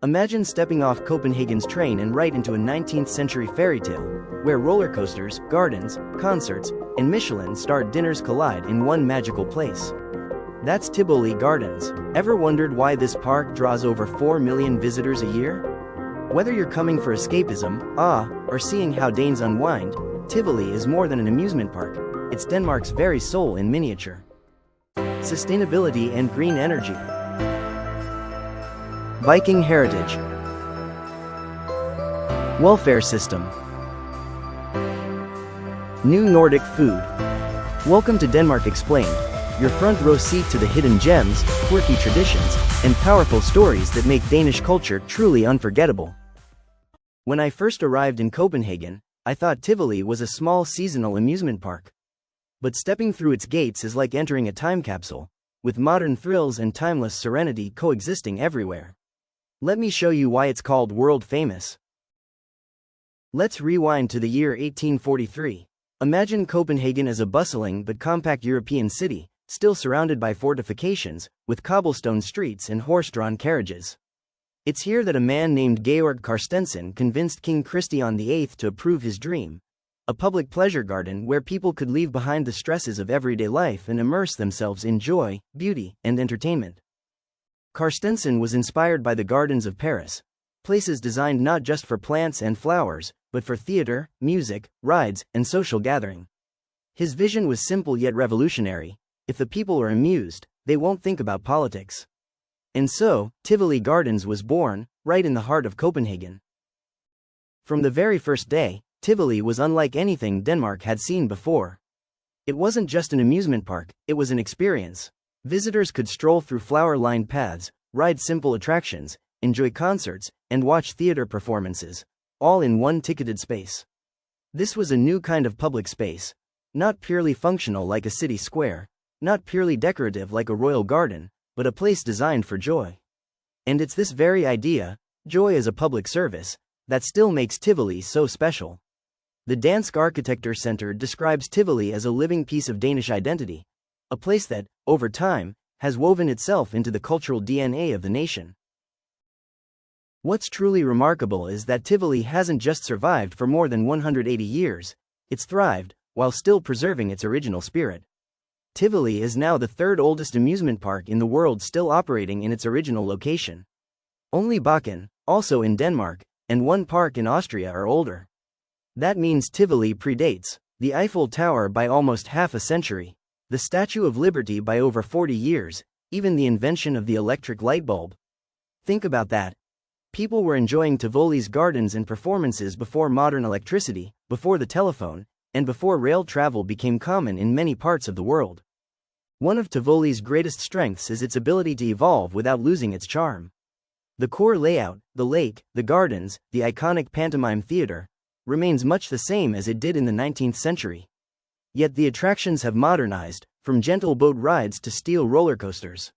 Imagine stepping off Copenhagen's train and right into a 19th century fairy tale, where roller coasters, gardens, concerts, and Michelin-starred dinners collide in one magical place. That's Tivoli Gardens. Ever wondered why this park draws over 4 million visitors a year? Whether you're coming for escapism, awe, or seeing how Danes unwind, Tivoli is more than an amusement park. It's Denmark's very soul in miniature. Sustainability and green energy. Viking heritage. Welfare system. New Nordic food. Welcome to Denmark Explained, your front row seat to the hidden gems, quirky traditions, and powerful stories that make Danish culture truly unforgettable. When I first arrived in Copenhagen, I thought Tivoli was a small seasonal amusement park. But stepping through its gates is like entering a time capsule, with modern thrills and timeless serenity coexisting everywhere. Let me show you why it's called world famous. Let's rewind to the year 1843. Imagine Copenhagen as a bustling but compact European city, still surrounded by fortifications, with cobblestone streets and horse-drawn carriages. It's here that a man named Georg Carstensen convinced King Christian VIII to approve his dream, a public pleasure garden where people could leave behind the stresses of everyday life and immerse themselves in joy, beauty, and entertainment. Carstensen was inspired by the gardens of Paris, places designed not just for plants and flowers, but for theater, music, rides, and social gathering. His vision was simple yet revolutionary. If the people are amused, they won't think about politics. And so, Tivoli Gardens was born, right in the heart of Copenhagen. From the very first day, Tivoli was unlike anything Denmark had seen before. It wasn't just an amusement park, it was an experience. Visitors could stroll through flower-lined paths, ride simple attractions, enjoy concerts, and watch theater performances, all in one ticketed space. This was a new kind of public space, not purely functional like a city square, not purely decorative like a royal garden, but a place designed for joy. And it's this very idea, joy as a public service, that still makes Tivoli so special. The Dansk Architecture Center describes Tivoli as a living piece of Danish identity, a place that, over time, has woven itself into the cultural DNA of the nation. What's truly remarkable is that Tivoli hasn't just survived for more than 180 years, it's thrived, while still preserving its original spirit. Tivoli is now the third oldest amusement park in the world still operating in its original location. Only Bakken, also in Denmark, and one park in Austria are older. That means Tivoli predates the Eiffel Tower by almost half a century, the Statue of Liberty by over 40 years, even the invention of the electric light bulb. Think about that. People were enjoying Tivoli's gardens and performances before modern electricity, before the telephone, and before rail travel became common in many parts of the world. One of Tivoli's greatest strengths is its ability to evolve without losing its charm. The core layout, the lake, the gardens, the iconic pantomime theater, remains much the same as it did in the 19th century. Yet the attractions have modernized, from gentle boat rides to steel roller coasters.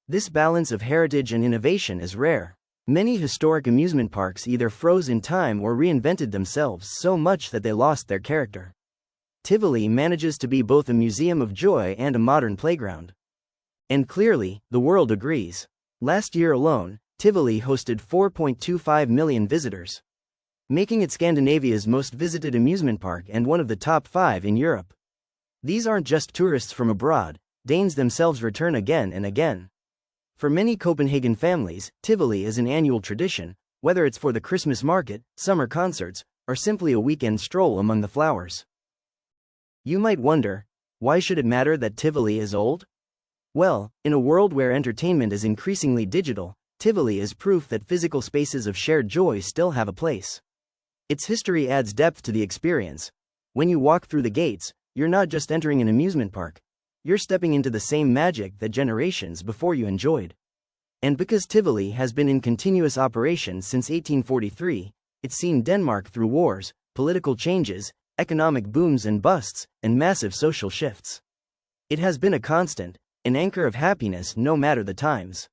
This balance of heritage and innovation is rare. Many historic amusement parks either froze in time or reinvented themselves so much that they lost their character. Tivoli manages to be both a museum of joy and a modern playground. And clearly, the world agrees. Last year alone, Tivoli hosted 4.25 million visitors, making it Scandinavia's most visited amusement park and one of the top 5 in Europe. These aren't just tourists from abroad, Danes themselves return again and again. For many Copenhagen families, Tivoli is an annual tradition, whether it's for the Christmas market, summer concerts, or simply a weekend stroll among the flowers. You might wonder, why should it matter that Tivoli is old? Well, in a world where entertainment is increasingly digital, Tivoli is proof that physical spaces of shared joy still have a place. Its history adds depth to the experience. When you walk through the gates, you're not just entering an amusement park. You're stepping into the same magic that generations before you enjoyed. And because Tivoli has been in continuous operation since 1843, it's seen Denmark through wars, political changes, economic booms and busts, and massive social shifts. It has been a constant, an anchor of happiness no matter the times.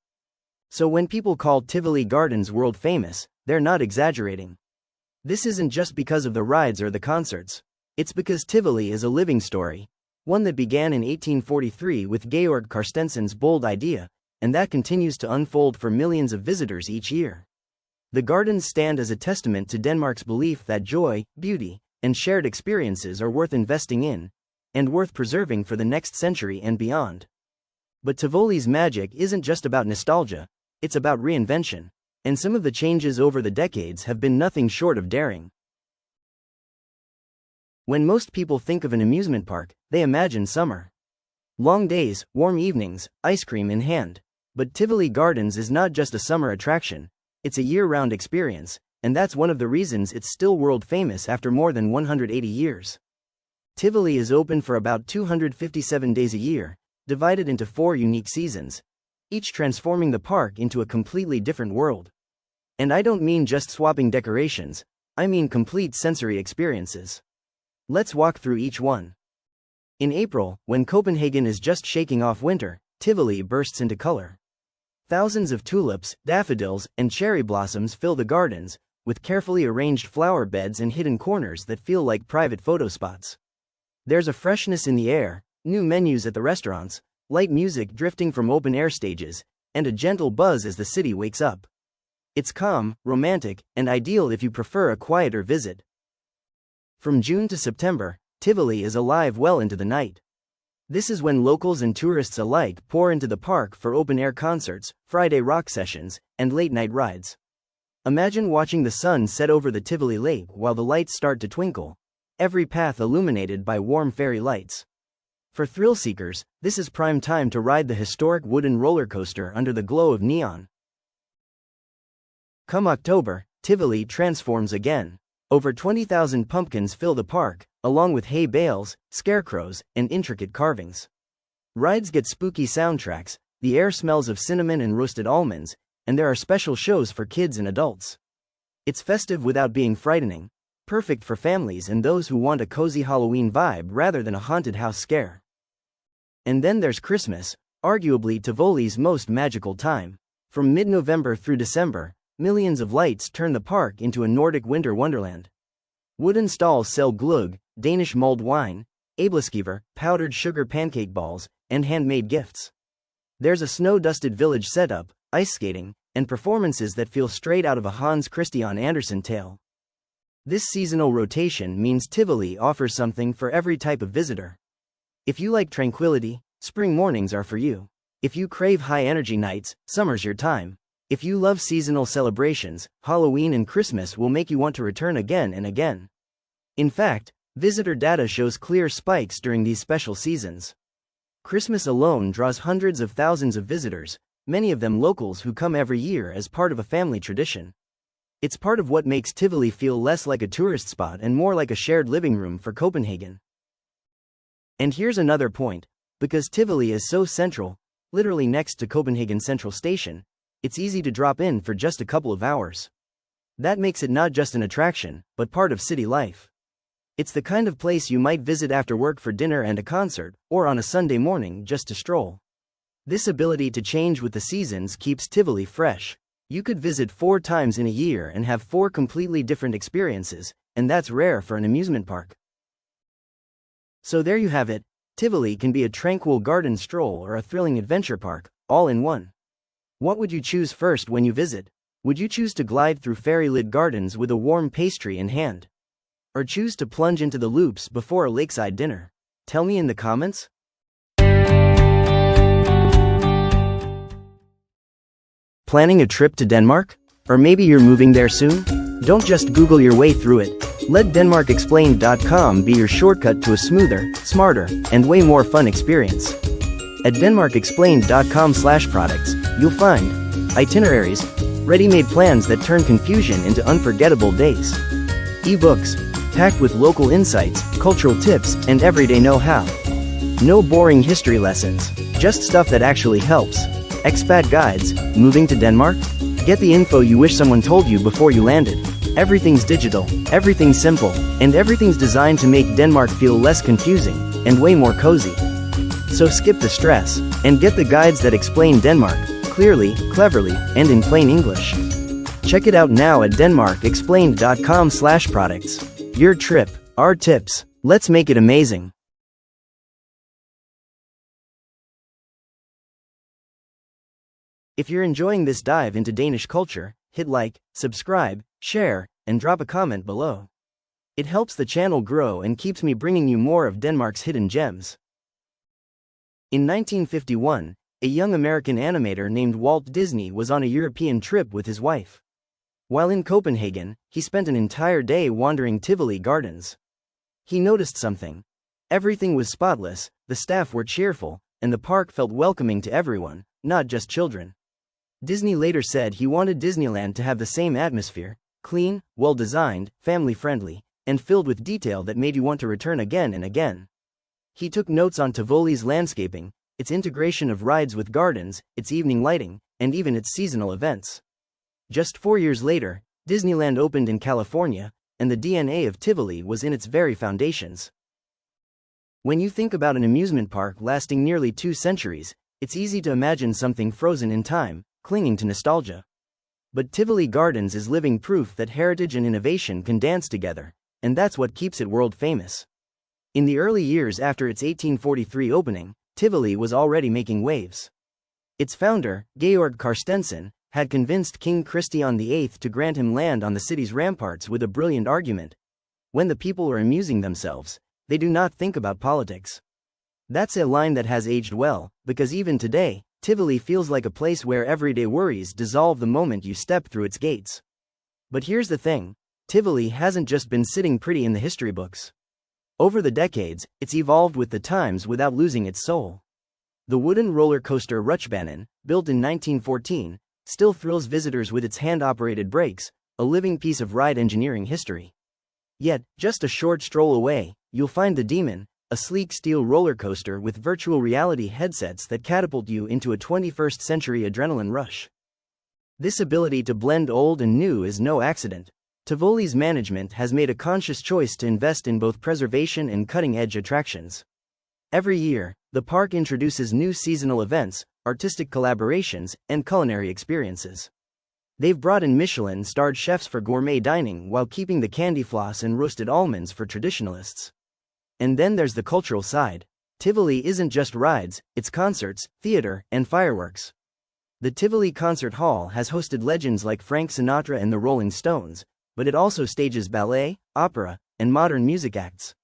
So when people call Tivoli Gardens world famous, they're not exaggerating. This isn't just because of the rides or the concerts. It's because Tivoli is a living story, one that began in 1843 with Georg Carstensen's bold idea, and that continues to unfold for millions of visitors each year. The gardens stand as a testament to Denmark's belief that joy, beauty, and shared experiences are worth investing in, and worth preserving for the next century and beyond. But Tivoli's magic isn't just about nostalgia, it's about reinvention, and some of the changes over the decades have been nothing short of daring. When most people think of an amusement park, they imagine summer. Long days, warm evenings, ice cream in hand. But Tivoli Gardens is not just a summer attraction, it's a year-round experience, and that's one of the reasons it's still world famous after more than 180 years. Tivoli is open for about 257 days a year, divided into 4 unique seasons, each transforming the park into a completely different world. And I don't mean just swapping decorations, I mean complete sensory experiences. Let's walk through each one. In April, when Copenhagen is just shaking off winter, Tivoli bursts into color. Thousands of tulips, daffodils, and cherry blossoms fill the gardens, with carefully arranged flower beds and hidden corners that feel like private photo spots. There's a freshness in the air, new menus at the restaurants, light music drifting from open-air stages, and a gentle buzz as the city wakes up. It's calm, romantic, and ideal if you prefer a quieter visit. From June to September, Tivoli is alive well into the night. This is when locals and tourists alike pour into the park for open-air concerts, Friday rock sessions, and late-night rides. Imagine watching the sun set over the Tivoli lake while the lights start to twinkle, every path illuminated by warm fairy lights. For thrill seekers, this is prime time to ride the historic wooden roller coaster under the glow of neon. Come October, Tivoli transforms again. Over 20,000 pumpkins fill the park, along with hay bales, scarecrows, and intricate carvings. Rides get spooky soundtracks, the air smells of cinnamon and roasted almonds, and there are special shows for kids and adults. It's festive without being frightening, perfect for families and those who want a cozy Halloween vibe rather than a haunted house scare. And then there's Christmas, arguably Tivoli's most magical time. From mid-November through December, millions of lights turn the park into a Nordic winter wonderland. Wooden stalls sell gløgg, Danish mulled wine, æbleskiver, powdered sugar pancake balls, and handmade gifts. There's a snow-dusted village setup, ice skating, and performances that feel straight out of a Hans Christian Andersen tale. This seasonal rotation means Tivoli offers something for every type of visitor. If you like tranquility, spring mornings are for you. If you crave high-energy nights, summer's your time. If you love seasonal celebrations, Halloween and Christmas will make you want to return again and again. In fact, visitor data shows clear spikes during these special seasons. Christmas alone draws hundreds of thousands of visitors, many of them locals who come every year as part of a family tradition. It's part of what makes Tivoli feel less like a tourist spot and more like a shared living room for Copenhagen. And here's another point, because Tivoli is so central, literally next to Copenhagen Central Station, it's easy to drop in for just a couple of hours. That makes it not just an attraction, but part of city life. It's the kind of place you might visit after work for dinner and a concert, or on a Sunday morning just to stroll. This ability to change with the seasons keeps Tivoli fresh. You could visit 4 times in a year and have 4 completely different experiences, and that's rare for an amusement park. So there you have it, Tivoli can be a tranquil garden stroll or a thrilling adventure park, all in one. What would you choose first when you visit? Would you choose to glide through fairy-lit gardens with a warm pastry in hand? Or choose to plunge into the loops before a lakeside dinner? Tell me in the comments. Planning a trip to Denmark? Or maybe you're moving there soon? Don't just Google your way through it. Let DenmarkExplained.com be your shortcut to a smoother, smarter, and way more fun experience. At DenmarkExplained.com/products, you'll find itineraries, ready-made plans that turn confusion into unforgettable days. eBooks, packed with local insights, cultural tips, and everyday know-how. No boring history lessons, just stuff that actually helps. Expat guides, moving to Denmark? Get the info you wish someone told you before you landed. Everything's digital, everything's simple, and everything's designed to make Denmark feel less confusing, and way more cozy. So skip the stress, and get the guides that explain Denmark, clearly, cleverly, and in plain English. Check it out now at DenmarkExplained.com/products. Your trip, our tips, let's make it amazing. If you're enjoying this dive into Danish culture, hit like, subscribe, share, and drop a comment below. It helps the channel grow and keeps me bringing you more of Denmark's hidden gems. In 1951, a young American animator named Walt Disney was on a European trip with his wife. While in Copenhagen, he spent an entire day wandering Tivoli Gardens. He noticed something. Everything was spotless, the staff were cheerful, and the park felt welcoming to everyone, not just children. Disney later said he wanted Disneyland to have the same atmosphere: clean, well-designed, family-friendly, and filled with detail that made you want to return again and again. He took notes on Tivoli's landscaping, its integration of rides with gardens, its evening lighting, and even its seasonal events. Just 4 years later, Disneyland opened in California, and the DNA of Tivoli was in its very foundations. When you think about an amusement park lasting nearly 2 centuries, it's easy to imagine something frozen in time, clinging to nostalgia. But Tivoli Gardens is living proof that heritage and innovation can dance together, and that's what keeps it world famous. In the early years after its 1843 opening, Tivoli was already making waves. Its founder, Georg Carstensen, had convinced King Christian VIII to grant him land on the city's ramparts with a brilliant argument: when the people are amusing themselves, they do not think about politics. That's a line that has aged well, because even today, Tivoli feels like a place where everyday worries dissolve the moment you step through its gates. But here's the thing: Tivoli hasn't just been sitting pretty in the history books. Over the decades, it's evolved with the times without losing its soul. The wooden roller coaster Rutschbanen, built in 1914, still thrills visitors with its hand-operated brakes, a living piece of ride engineering history. Yet, just a short stroll away, you'll find the Demon, a sleek steel roller coaster with virtual reality headsets that catapult you into a 21st century adrenaline rush. This ability to blend old and new is no accident. Tivoli's management has made a conscious choice to invest in both preservation and cutting-edge attractions. Every year, the park introduces new seasonal events, artistic collaborations, and culinary experiences. They've brought in Michelin-starred chefs for gourmet dining while keeping the candy floss and roasted almonds for traditionalists. And then there's the cultural side. Tivoli isn't just rides, it's concerts, theater, and fireworks. The Tivoli Concert Hall has hosted legends like Frank Sinatra and the Rolling Stones, but it also stages ballet, opera, and modern music acts.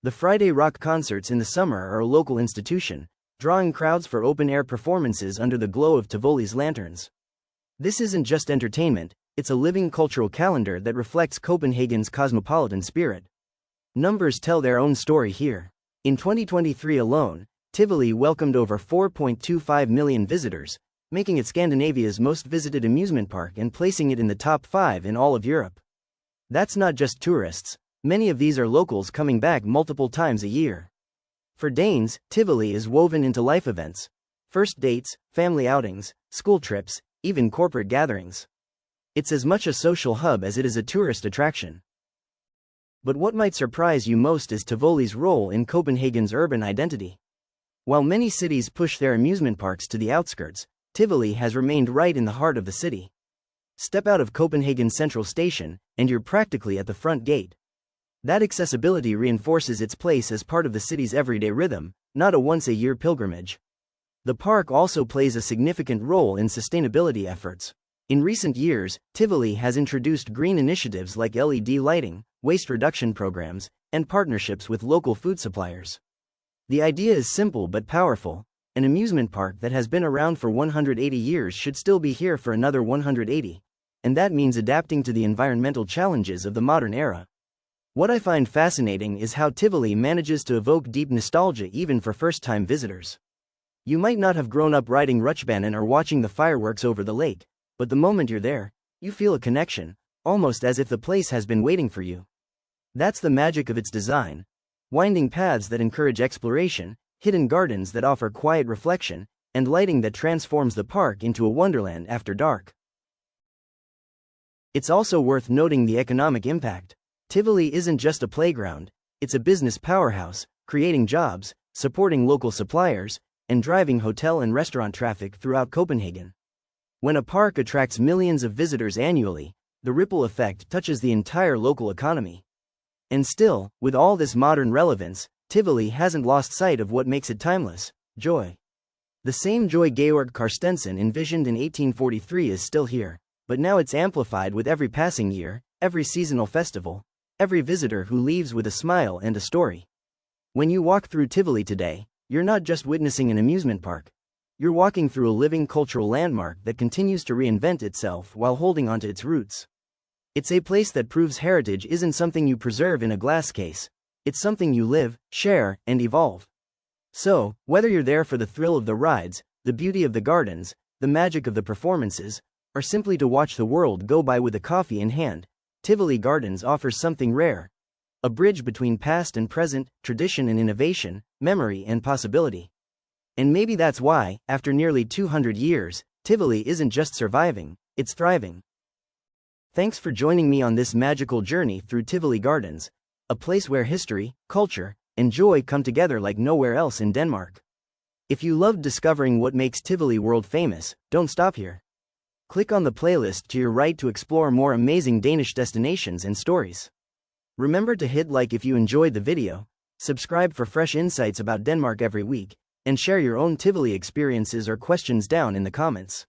The Friday rock concerts in the summer are a local institution, drawing crowds for open-air performances under the glow of Tivoli's lanterns. This isn't just entertainment, it's a living cultural calendar that reflects Copenhagen's cosmopolitan spirit. Numbers tell their own story here. In 2023 alone, Tivoli welcomed over 4.25 million visitors, making it Scandinavia's most visited amusement park and placing it in the top 5 in all of Europe. That's not just tourists, many of these are locals coming back multiple times a year. For Danes, Tivoli is woven into life events: first dates, family outings, school trips, even corporate gatherings. It's as much a social hub as it is a tourist attraction. But what might surprise you most is Tivoli's role in Copenhagen's urban identity. While many cities push their amusement parks to the outskirts, Tivoli has remained right in the heart of the city. Step out of Copenhagen Central Station, and you're practically at the front gate. That accessibility reinforces its place as part of the city's everyday rhythm, not a once-a-year pilgrimage. The park also plays a significant role in sustainability efforts. In recent years, Tivoli has introduced green initiatives like LED lighting, waste reduction programs, and partnerships with local food suppliers. The idea is simple but powerful: an amusement park that has been around for 180 years should still be here for another 180. And that means adapting to the environmental challenges of the modern era. What I find fascinating is how Tivoli manages to evoke deep nostalgia even for first-time visitors. You might not have grown up riding Rutschbanen or watching the fireworks over the lake, but the moment you're there, you feel a connection, almost as if the place has been waiting for you. That's the magic of its design: winding paths that encourage exploration, hidden gardens that offer quiet reflection, and lighting that transforms the park into a wonderland after dark. It's also worth noting the economic impact. Tivoli isn't just a playground, it's a business powerhouse, creating jobs, supporting local suppliers, and driving hotel and restaurant traffic throughout Copenhagen. When a park attracts millions of visitors annually, the ripple effect touches the entire local economy. And still, with all this modern relevance, Tivoli hasn't lost sight of what makes it timeless: joy. The same joy Georg Carstensen envisioned in 1843 is still here. But now it's amplified with every passing year, every seasonal festival, every visitor who leaves with a smile and a story. When you walk through Tivoli today, you're not just witnessing an amusement park. You're walking through a living cultural landmark that continues to reinvent itself while holding onto its roots. It's a place that proves heritage isn't something you preserve in a glass case. It's something you live, share, and evolve. So, whether you're there for the thrill of the rides, the beauty of the gardens, the magic of the performances, or simply to watch the world go by with a coffee in hand, Tivoli Gardens offers something rare. A bridge between past and present, tradition and innovation, memory and possibility. And maybe that's why, after nearly 200 years, Tivoli isn't just surviving, it's thriving. Thanks for joining me on this magical journey through Tivoli Gardens, a place where history, culture, and joy come together like nowhere else in Denmark. If you loved discovering what makes Tivoli world famous, don't stop here. Click on the playlist to your right to explore more amazing Danish destinations and stories. Remember to hit like if you enjoyed the video, subscribe for fresh insights about Denmark every week, and share your own Tivoli experiences or questions down in the comments.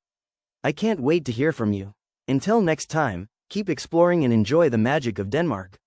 I can't wait to hear from you. Until next time, keep exploring and enjoy the magic of Denmark.